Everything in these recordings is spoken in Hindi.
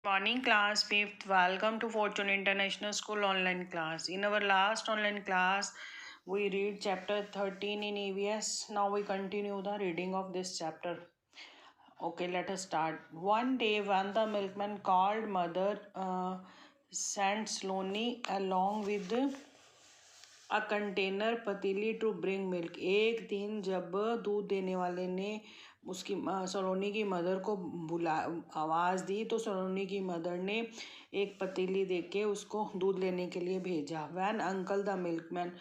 Morning class, fifth. Welcome to Fortune International School online class. In our last online class, we read chapter 13 in EVS. Now we continue the reading of this chapter. Okay, let us start. One day, when the milkman called mother, sent Slowly along with a container पतीली टू ब्रिंग मिल्क। एक दिन जब दूध देने वाले ने उसकी सलोनी की मदर को बुला आवाज़ दी तो सलोनी की मदर ने एक पतीली देके उसको दूध लेने के लिए भेजा। वैन अंकल द मिल्कमैन,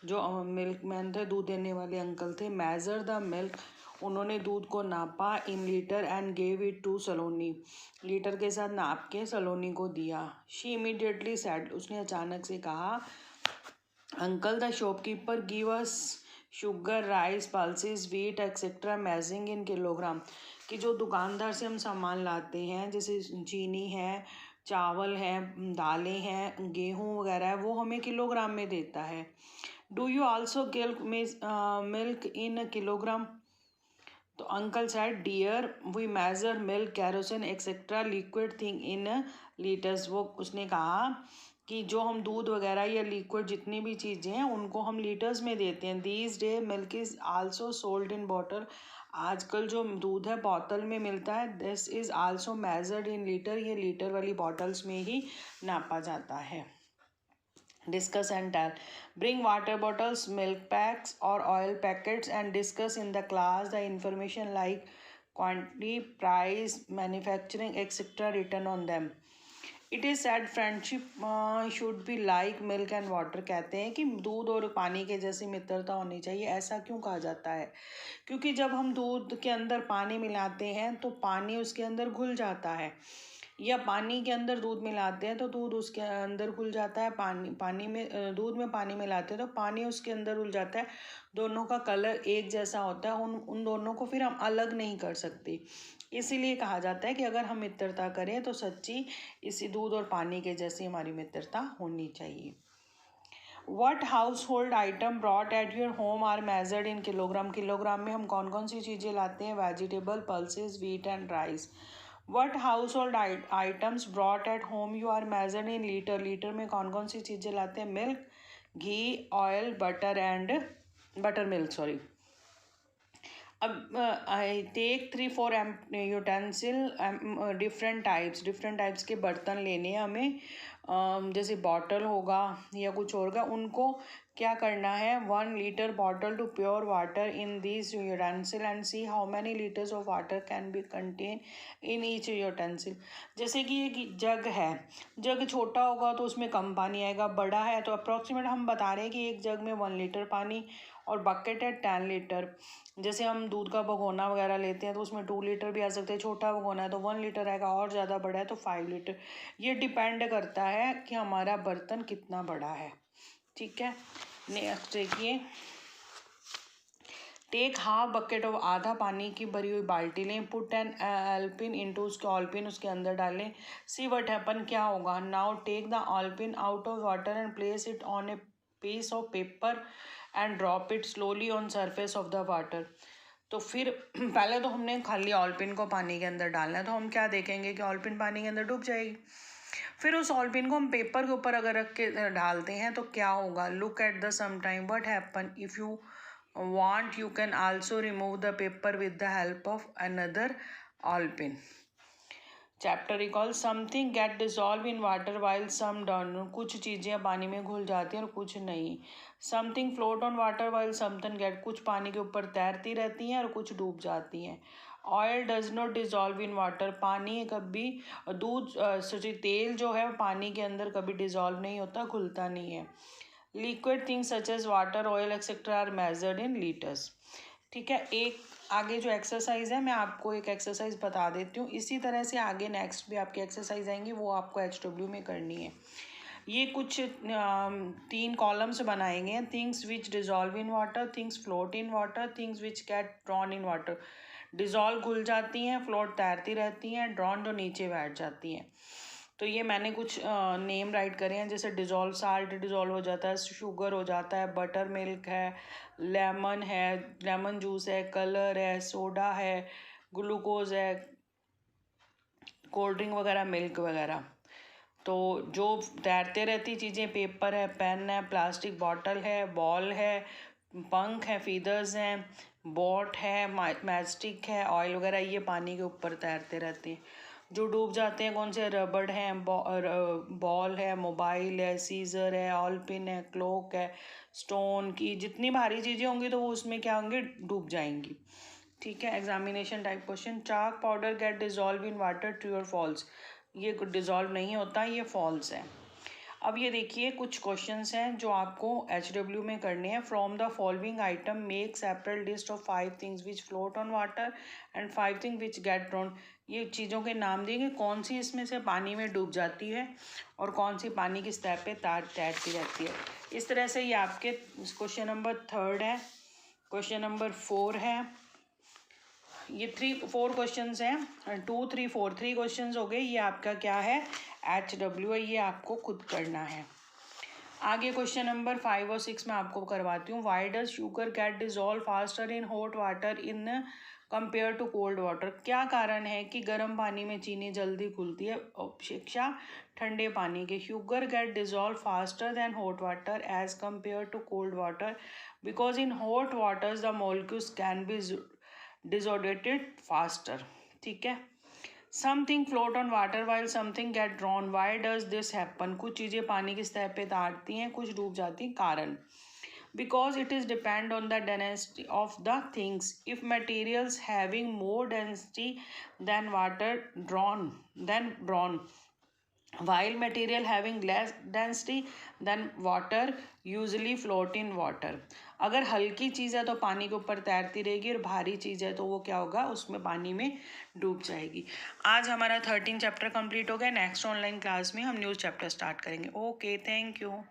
जो मिल्कमैन थे, दूध देने वाले अंकल थे, मेजर द मिल्क, उन्होंने दूध को नापा in litre and gave it to Saloni, litre के साथ नाप के सलोनी को दिया। शी इमीडिएटली सेड, उसने अचानक से कहा, uncle the shopkeeper give us sugar, rice, pulses, wheat etcetera measuring in kilogram, कि जो दुकानदार से हम सामान लाते हैं जैसे चीनी है, चावल है, दालें हैं, गेहूँ वगैरह है, वो हमें किलोग्राम में देता है। Do you also give milk in kilogram? तो uncle said, dear we measure milk, kerosene etcetera liquid thing in litres. वो उसने कहा कि जो हम दूध वगैरह या लिक्विड जितनी भी चीज़ें हैं उनको हम लीटर्स में देते हैं। These day milk is also sold in bottle, आजकल जो दूध है बोतल में मिलता है। This is also measured in litre, ये लीटर वाली बॉटल्स में ही नापा जाता है। Discuss and tell. Bring water bottles, milk packs or oil packets and discuss in the class the information like quantity, price, manufacturing, etc. written on them. It is sad friendship should be like milk and water. कहते हैं कि दूध और पानी के जैसी मित्रता होनी चाहिए। ऐसा क्यों कहा जाता है? क्योंकि जब हम दूध के अंदर पानी मिलाते हैं तो पानी उसके अंदर घुल जाता है, या पानी के अंदर दूध मिलाते हैं तो दूध उसके अंदर घुल जाता है। पानी में दूध में पानी मिलाते हैं तो पानी उसके अंदर घुल जाता है। दोनों का कलर एक जैसा होता है, उन दोनों को फिर हम अलग नहीं कर सकते। इसीलिए कहा जाता है कि अगर हम मित्रता करें तो सच्ची इसी दूध और पानी के जैसी हमारी मित्रता होनी चाहिए। What household item brought at your home are measured in kilogram. Kilogram में हम कौन कौन सी चीज़ें लाते हैं? Vegetable, pulses, wheat and rice. What household items brought at home you are measured in litre. Litre में कौन कौन सी चीज़ें लाते हैं? Milk, ghee, oil, butter milk sorry. अब I take 3-4 utensil, different types के बर्तन लेने हैं हमें। जैसे बॉटल होगा या कुछ और का, उनको क्या करना है? 1 litre bottle to pure water in this utensil and see how many litres of water can be contain in each utensil. जैसे कि एक जग है, जग छोटा होगा तो उसमें कम पानी आएगा, बड़ा है तो अप्रॉक्सीमेट हम बता रहे हैं कि एक जग में 1 लीटर पानी, और बकेट है 10 लीटर। जैसे हम दूध का भगोना वगैरह लेते हैं तो उसमें 2 लीटर भी आ सकते हैं, छोटा भगोना है तो 1 लीटर आएगा, और ज़्यादा बड़ा है तो 5 लीटर। ये डिपेंड करता है कि हमारा बर्तन कितना बड़ा है। ठीक है, नेक्स्ट देखिए, टेक हाफ बकेट ऑफ, आधा पानी की भरी हुई बाल्टी लें। पुट एन ऑलपिन इनटू, उसके ऑलपिन उसके अंदर डालें। सी व्हाट हैपन, क्या होगा? Now take the all pin out of water and place it on a piece of paper and drop it slowly on surface of the water. तो फिर पहले तो हमने खाली ऑलपिन को पानी के अंदर डालना है, तो हम क्या देखेंगे कि ऑलपिन पानी के अंदर डूब जाएगी। फिर उस ऑलपिन को हम पेपर के ऊपर अगर रख के डालते हैं तो क्या होगा? Look at the some time what happen if you want you can also remove the paper with the help of another all-pin. Chapter recall, something get dissolve in water while some don't. कुछ चीज़ें पानी में घुल जाती हैं और कुछ नहीं। Something float on water while something get, कुछ पानी के ऊपर तैरती रहती हैं और कुछ डूब जाती हैं। Oil does not dissolve in water, पानी कभी तेल जो है पानी के अंदर कभी डिजॉल्व नहीं होता, घुलता नहीं है। Liquid things such as water, oil etcetera are measured in litres. ठीक है, एक आगे जो एक्सरसाइज है मैं आपको एक एक्सरसाइज बता देती हूँ, इसी तरह से आगे नेक्स्ट भी आपकी एक्सरसाइज आएंगी, वो आपको HW में करनी है। ये कुछ 3 कॉलम्स बनाएंगे हैं। Things which dissolve in water, things float in water, things which get drown in water. Dissolve घुल जाती हैं, फ्लोट तैरती रहती हैं, ड्रॉन जो नीचे बैठ जाती हैं। तो ये मैंने कुछ नेम राइट करे हैं, जैसे डिजॉल्व साल्ट डिजॉल्व हो जाता है, शुगर हो जाता है, बटर मिल्क है, लेमन है, लेमन जूस है, कलर है, सोडा है, ग्लूकोज है, कोल्ड ड्रिंक वगैरह, मिल्क वगैरह। तो जो तैरते रहती चीज़ें, पेपर है, पेन है, प्लास्टिक बॉटल है, बॉल है, पंख है, फीदर्स हैं, बोट है, मैचस्टिक है, ऑयल वगैरह, ये पानी के ऊपर तैरते रहते हैं। जो डूब जाते हैं कौन से, रबड़ है, बॉल है, मोबाइल है, सीजर है, ऑल पिन है, क्लोक है, स्टोन की जितनी भारी चीज़ें होंगी तो वो उसमें क्या होंगी, डूब जाएंगी। ठीक है। Examination type question, chalk powder get dissolve in water, true और फॉल्स। ये डिजॉल्व नहीं होता, ये फॉल्स है। अब ये देखिए कुछ क्वेश्चंस हैं जो आपको HW में करने हैं। From the following item make separate list of 5 things which float on water and 5 thing which get drown. ये चीज़ों के नाम देंगे, कौन सी इसमें से पानी में डूब जाती है और कौन सी पानी की सतह पे तैरती रहती है। इस तरह से ये आपके क्वेश्चन नंबर 3 है, क्वेश्चन नंबर 4 है, ये 4 क्वेश्चंस हैं, 2 3 4 3 क्वेश्चंस हो गए। ये आपका क्या है, HW है, ये आपको खुद करना है। आगे क्वेश्चन नंबर 5 और 6 में आपको करवाती हूँ। Why does sugar get dissolve faster in hot water in compare to cold water. क्या कारण है कि गर्म पानी में चीनी जल्दी घुलती है शिक्षा ठंडे पानी के। Sugar get dissolve faster than hot water as compare to cold water because in hot waters the molecules can be dissociated faster. ठीक है। Something float on water while something get drawn, why does this happen. कुछ चीज़ें पानी की सतह पे तैरती हैं, कुछ डूब जाती हैं। कारण, because it is depend on the density of the things. If materials having more density than water drawn, while material having less density than water usually float in water. अगर हल्की चीज़ है तो पानी के ऊपर तैरती रहेगी और भारी चीज़ है तो वो क्या होगा, उसमें पानी में डूब जाएगी। आज हमारा 13 चैप्टर कंप्लीट हो गया। नेक्स्ट ऑनलाइन क्लास में हम न्यू चैप्टर स्टार्ट करेंगे। Okay, thank you.